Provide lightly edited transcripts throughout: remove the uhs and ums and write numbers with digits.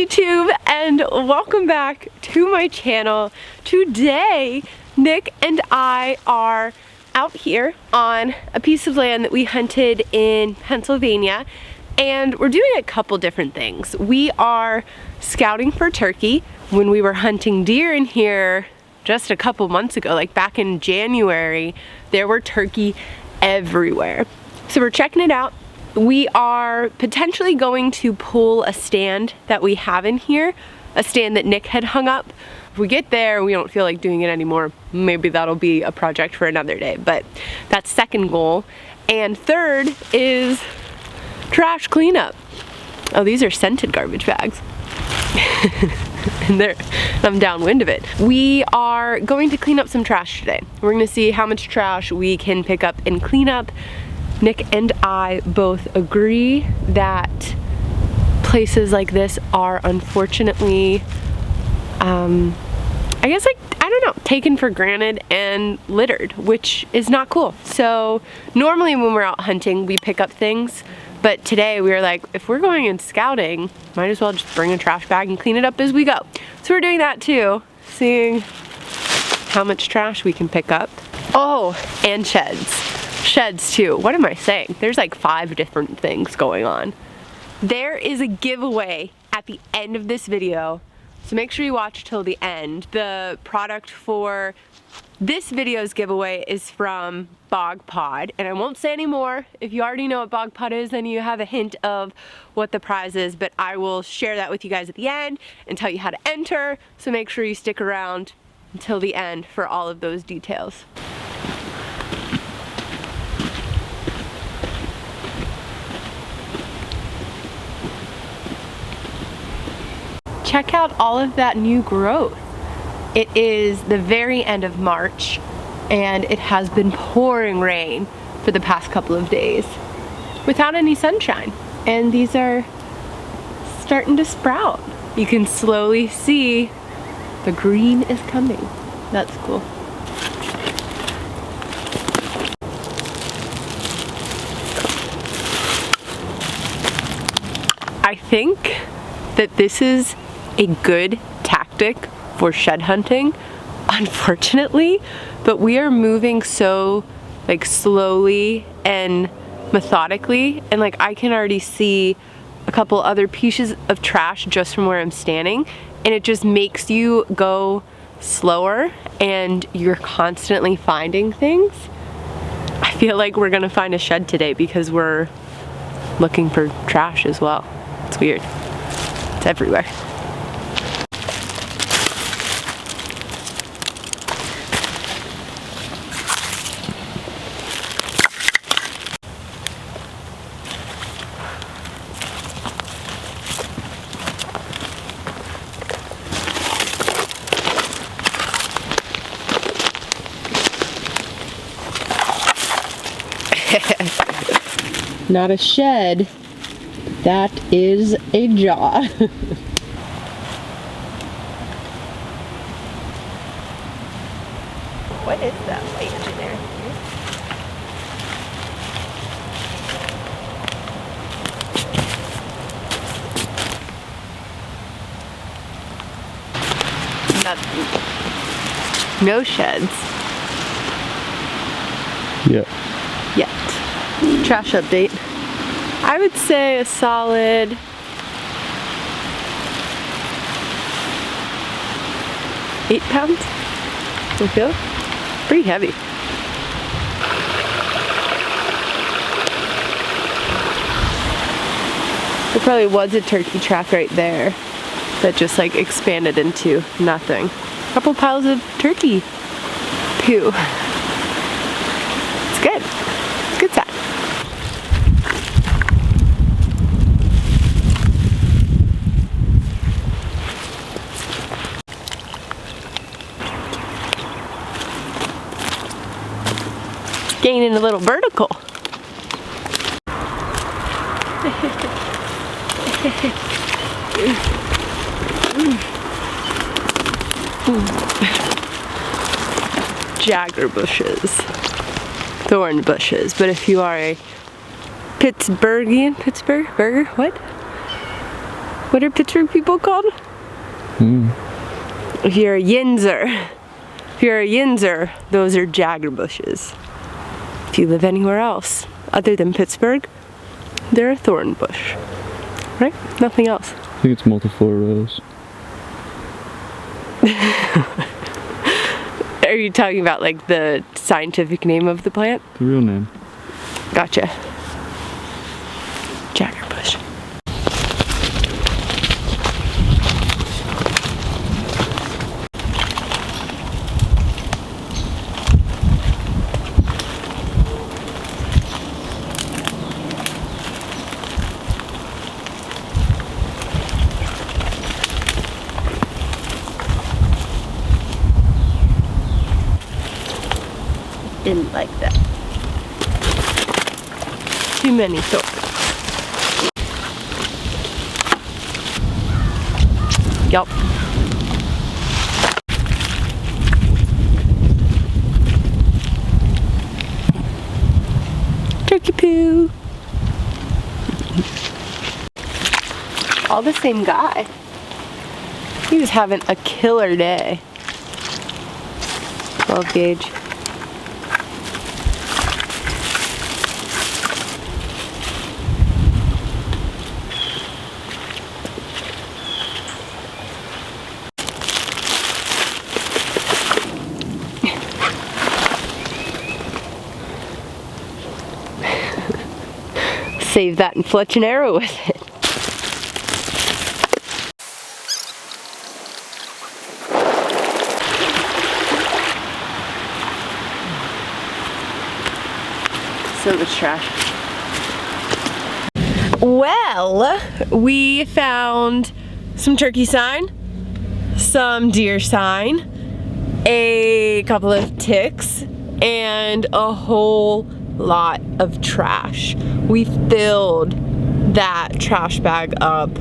YouTube and welcome back to my channel. Today Nick and I are out here on a piece of land that we hunted in Pennsylvania, and we're doing a couple different things. We are scouting for turkey. When we were hunting deer in here just a couple months ago, like back in January, there were turkey everywhere. So we're checking it out. We are potentially going to pull a stand that we have in here, a stand that Nick had hung up. If we get there and we don't feel like doing it anymore, maybe that'll be a project for another day, but that's second goal. And third is trash cleanup. Oh, these are scented garbage bags. And I'm downwind of it. We are going to clean up some trash today. We're gonna see how much trash we can pick up and clean up. Nick and I both agree that places like this are unfortunately, I guess, like, I don't know, taken for granted and littered, which is not cool. So normally when we're out hunting, we pick up things, but today we were like, if we're going and scouting, might as well just bring a trash bag and clean it up as we go. So we're doing that too, seeing how much trash we can pick up. Oh, and sheds. Sheds too. What am I saying? There's like 5 different things going on. There is a giveaway at the end of this video, so make sure you watch till the end. The product for this video's giveaway is from Bog Pod, and I won't say any more. If you already know what Bog Pod is, then you have a hint of what the prize is, but I will share that with you guys at the end and tell you how to enter, so make sure you stick around until the end for all of those details. Check out all of that new growth. It is the very end of March and it has been pouring rain for the past couple of days without any sunshine, and these are starting to sprout. You can slowly see the green is coming. That's cool. I think that this is a good tactic for shed hunting, unfortunately, but we are moving so like slowly and methodically, and like I can already see a couple other pieces of trash just from where I'm standing, and it just makes you go slower and you're constantly finding things. I feel like we're gonna find a shed today because we're looking for trash as well. It's weird. It's everywhere. Not a shed, that is a jaw. What is that light in there? No sheds. Yeah. Yet. Trash update. I would say a solid 8 pounds. You feel? Pretty heavy. There probably was a turkey track right there that just like expanded into nothing. A couple piles of turkey poo. It's good. It's good time. Gaining a little vertical. Jagger bushes, thorn bushes, but if you are a Pittsburghian, what What are Pittsburgh people called? If you're a Yinzer. If you're a Yinzer, those are jagger bushes. If you live anywhere else other than Pittsburgh, they're a thorn bush. Right? Nothing else. I think it's multiflora rose. Are you talking about like the scientific name of the plant? The real name. Gotcha. Jagger bush. Didn't like that. Too many thorns. Yup. Turkey poo. All the same guy. He was having a killer day. 12 gauge. Save that and fletch an arrow with it. So much trash. Well, we found some turkey sign, some deer sign, a couple of ticks, and a whole lot of trash. We filled that trash bag up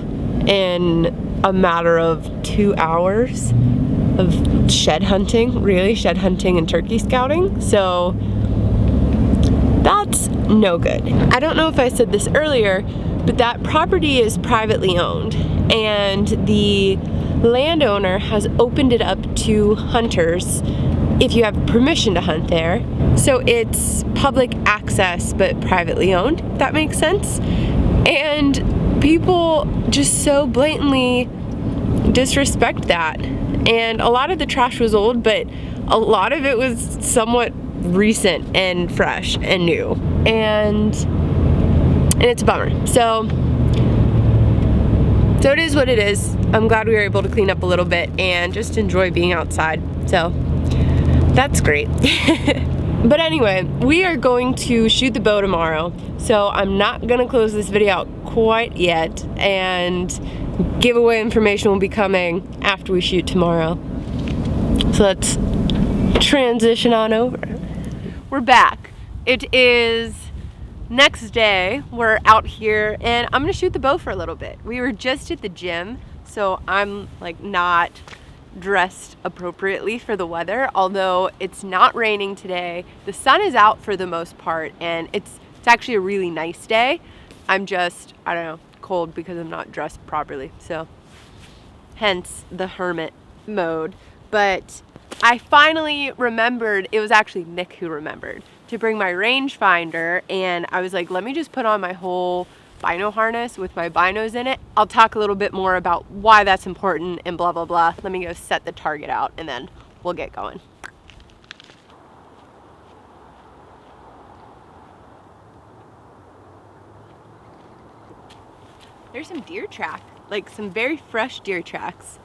in a matter of 2 hours of shed hunting, really shed hunting and turkey scouting. So that's no good. I don't know if I said this earlier, but that property is privately owned and the landowner has opened it up to hunters if you have permission to hunt there. So it's public access but privately owned, if that makes sense. And people just so blatantly disrespect that. And a lot of the trash was old, but a lot of it was somewhat recent and fresh and new. And it's a bummer. So it is what it is. I'm glad we were able to clean up a little bit and just enjoy being outside. So that's great. But anyway, we are going to shoot the bow tomorrow, so I'm not gonna close this video out quite yet, and giveaway information will be coming after we shoot tomorrow. So let's transition on over. We're back. It is next day. We're out here and I'm gonna shoot the bow for a little bit. We were just at the gym, so I'm like not dressed appropriately for the weather, although it's not raining today. The sun is out for the most part and it's actually a really nice day. I'm just, I don't know, cold because I'm not dressed properly, so hence the hermit mode. But I finally remembered, it was actually Nick who remembered, to bring my rangefinder, and I was like, let me just put on my whole Bino harness with my binos in it. I'll talk a little bit more about why that's important and blah blah blah. Let me go set the target out and then we'll get going. There's some deer track, like some very fresh deer tracks.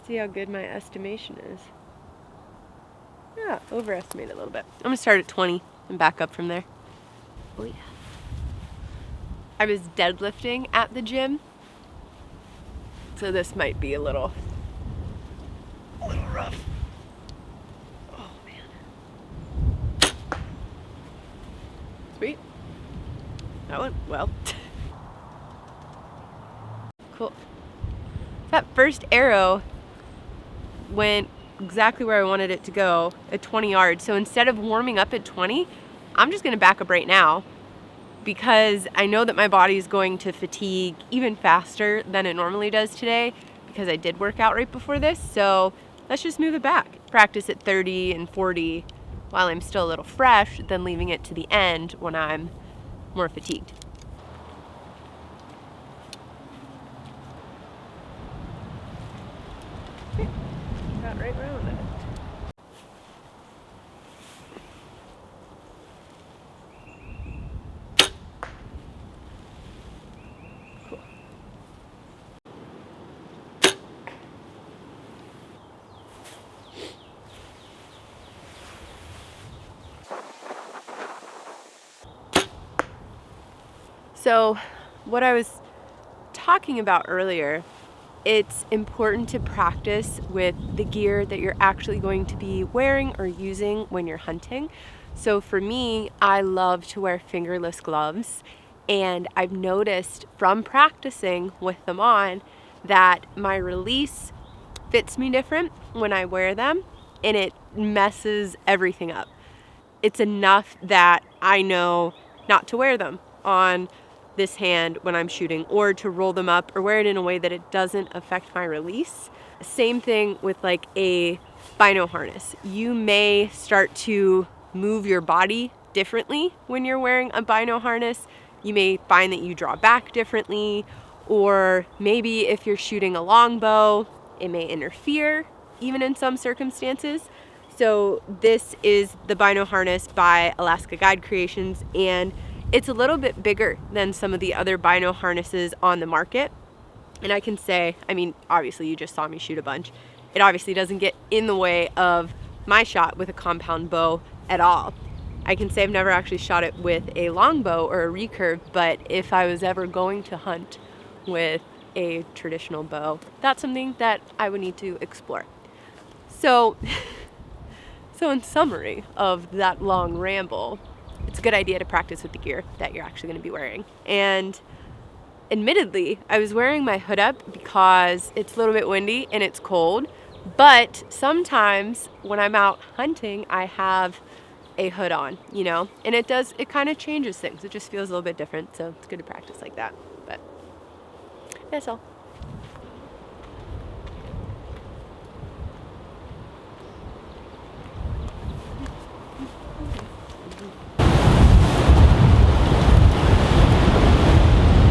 See how good my estimation is. Yeah, overestimate it a little bit. I'm gonna start at 20 and back up from there. Oh yeah. I was deadlifting at the gym, so this might be a little rough. Oh man. Sweet. That went well. Cool. That first arrow went exactly where I wanted it to go at 20 yards. So instead of warming up at 20, I'm just gonna back up right now. because I know that my body is going to fatigue even faster than it normally does today because I did work out right before this. So let's just move it back. Practice at 30 and 40 while I'm still a little fresh, then leaving it to the end when I'm more fatigued. Okay. Got right around it. So what I was talking about earlier, it's important to practice with the gear that you're actually going to be wearing or using when you're hunting. So for me, I love to wear fingerless gloves, and I've noticed from practicing with them on that my release fits me different when I wear them, and it messes everything up. It's enough that I know not to wear them on this hand when I'm shooting, or to roll them up or wear it in a way that it doesn't affect my release. Same thing with like a Bino harness. You may start to move your body differently when you're wearing a Bino harness. You may find that you draw back differently, or maybe if you're shooting a longbow, it may interfere even in some circumstances. So this is the Bino harness by Alaska Guide Creations, and it's a little bit bigger than some of the other Bino harnesses on the market. And I can say, I mean, obviously you just saw me shoot a bunch. It obviously doesn't get in the way of my shot with a compound bow at all. I can say I've never actually shot it with a longbow or a recurve, but if I was ever going to hunt with a traditional bow, that's something that I would need to explore. So in summary of that long ramble, it's a good idea to practice with the gear that you're actually going to be wearing. And admittedly, I was wearing my hood up because it's a little bit windy and it's cold, but sometimes when I'm out hunting, I have a hood on, you know, and it kind of changes things. It just feels a little bit different, so it's good to practice like that. But that's all.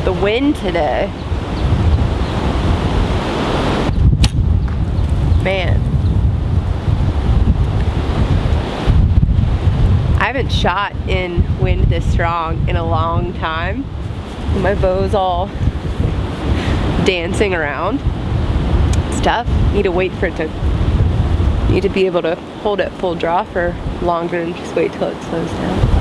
The wind today, man, I haven't shot in wind this strong in a long time. My bow's all dancing around. It's tough. Need to wait for it to, need to be able to hold it full draw for longer and just wait till it slows down.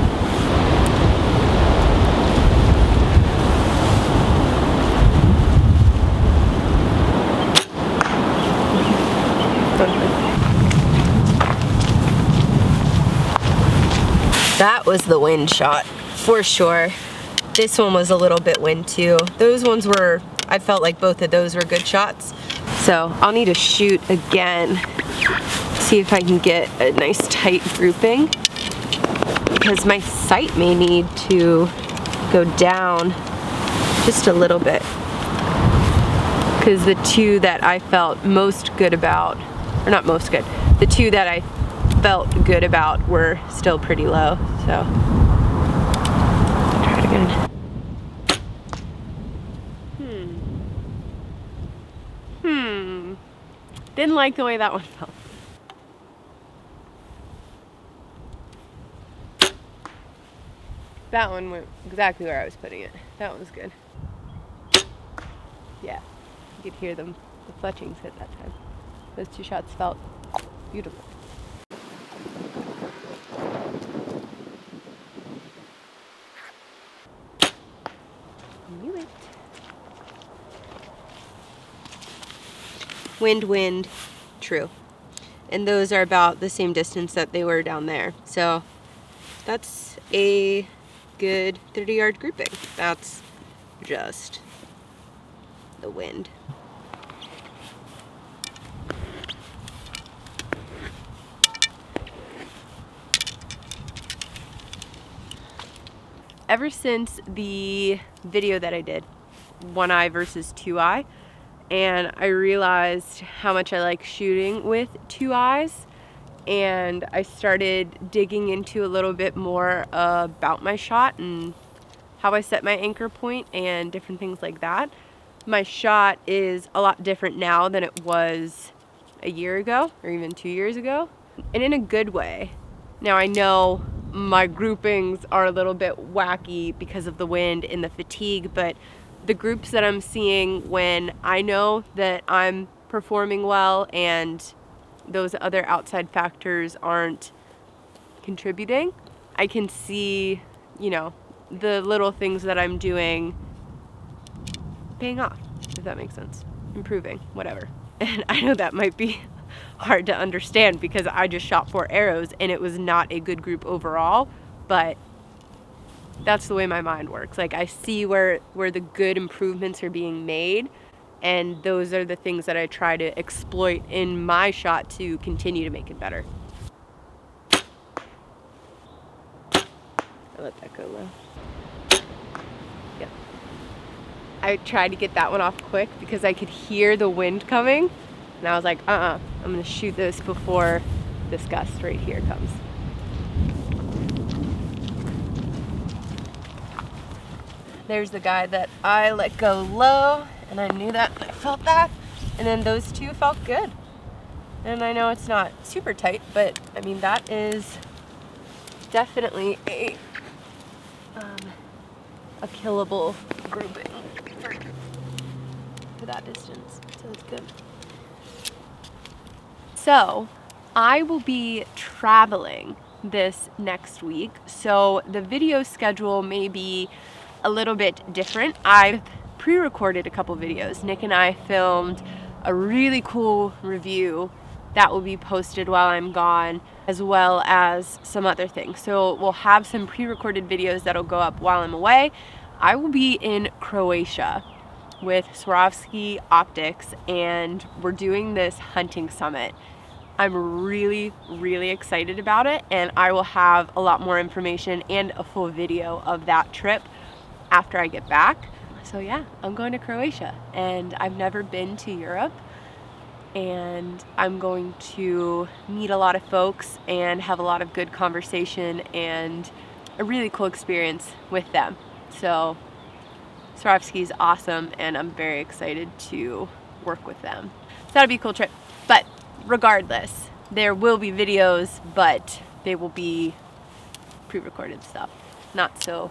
That was the wind shot for sure. This one was a little bit wind too. Those ones were, I felt like both of those were good shots. So I'll need to shoot again, see if I can get a nice tight grouping, because my sight may need to go down just a little bit, because the two that I felt most good about, or not most good, the two that I felt good about were still pretty low. So try it again. Didn't like the way that one felt. That one went exactly where I was putting it. That one was good. Yeah, you could hear them, the fletchings hit that time. Those two shots felt beautiful. Knew it. Wind, true. And those are about the same distance that they were down there. So that's a good 30-yard grouping. That's just the wind. ever since the video that I did, 1-eye versus 2-eye, and I realized how much I like shooting with 2 eyes, and I started digging into a little bit more about my shot and how I set my anchor point and different things like that. My shot is a lot different now than it was a year ago or even 2 years ago, and in a good way. Now I know my groupings are a little bit wacky because of the wind and the fatigue, but the groups that I'm seeing when I know that I'm performing well and those other outside factors aren't contributing, I can see, you know, the little things that I'm doing paying off, if that makes sense. Improving, whatever. And I know that might be hard to understand because I just shot 4 arrows and it was not a good group overall, but that's the way my mind works. Like, I see where the good improvements are being made, and those are the things that I try to exploit in my shot to continue to make it better. I let that go low. Yeah. I tried to get that one off quick because I could hear the wind coming, and I was like, I'm gonna shoot this before this gust right here comes. There's the guy that I let go low, and I knew that, I felt that, and then those 2 felt good. And I know it's not super tight, but I mean, that is definitely a killable grouping for that distance, so it's good. So I will be traveling this next week, so the video schedule may be a little bit different. I've pre-recorded a couple videos. Nick and I filmed a really cool review that will be posted while I'm gone, as well as some other things. So we'll have some pre-recorded videos that'll go up while I'm away. I will be in Croatia with Swarovski Optics, and we're doing this hunting summit. I'm really, really excited about it, and I will have a lot more information and a full video of that trip after I get back. So yeah, I'm going to Croatia, and I've never been to Europe, and I'm going to meet a lot of folks and have a lot of good conversation and a really cool experience with them. So Swarovski is awesome, and I'm very excited to work with them. So that'll be a cool trip. But regardless, there will be videos, but they will be pre-recorded stuff, not so,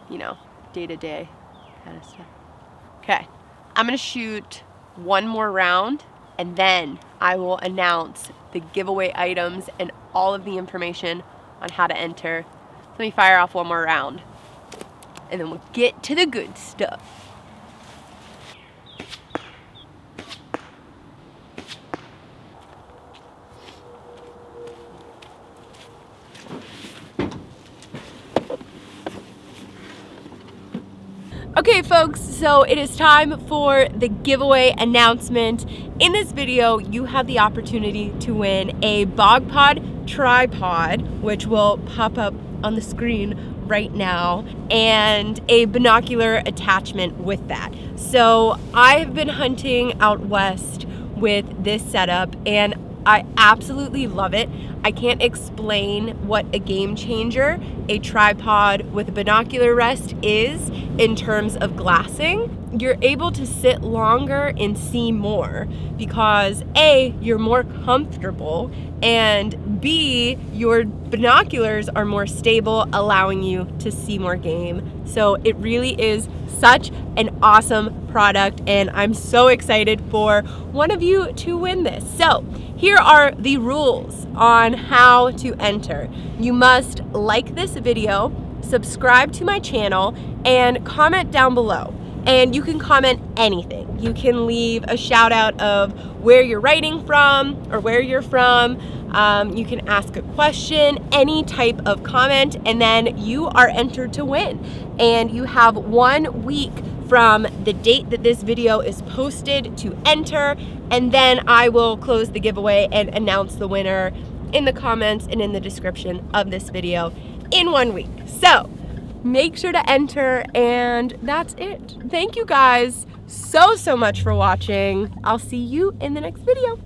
you know, day-to-day kind of stuff. Okay, I'm gonna shoot one more round, and then I will announce the giveaway items and all of the information on how to enter. Let me fire off one more round, and then we'll get to the good stuff. Okay folks, so it is time for the giveaway announcement. In this video, you have the opportunity to win a BogPod tripod, which will pop up on the screen right now, and a binocular attachment with that. So I've been hunting out west with this setup, and I absolutely love it. I can't explain what a game changer a tripod with a binocular rest is in terms of glassing. You're able to sit longer and see more because A, you're more comfortable, and B, your binoculars are more stable, allowing you to see more game. So it really is such an awesome product, and I'm so excited for one of you to win this. So here are the rules on how to enter. You must like this video, subscribe to my channel, and comment down below. And you can comment anything. You can leave a shout out of where you're writing from or where you're from. You can ask a question, any type of comment, and then you are entered to win. And you have 1 week from the date that this video is posted to enter, and then I will close the giveaway and announce the winner in the comments and in the description of this video in 1 week. So make sure to enter, and that's it. Thank you guys so much for watching. I'll see you in the next video.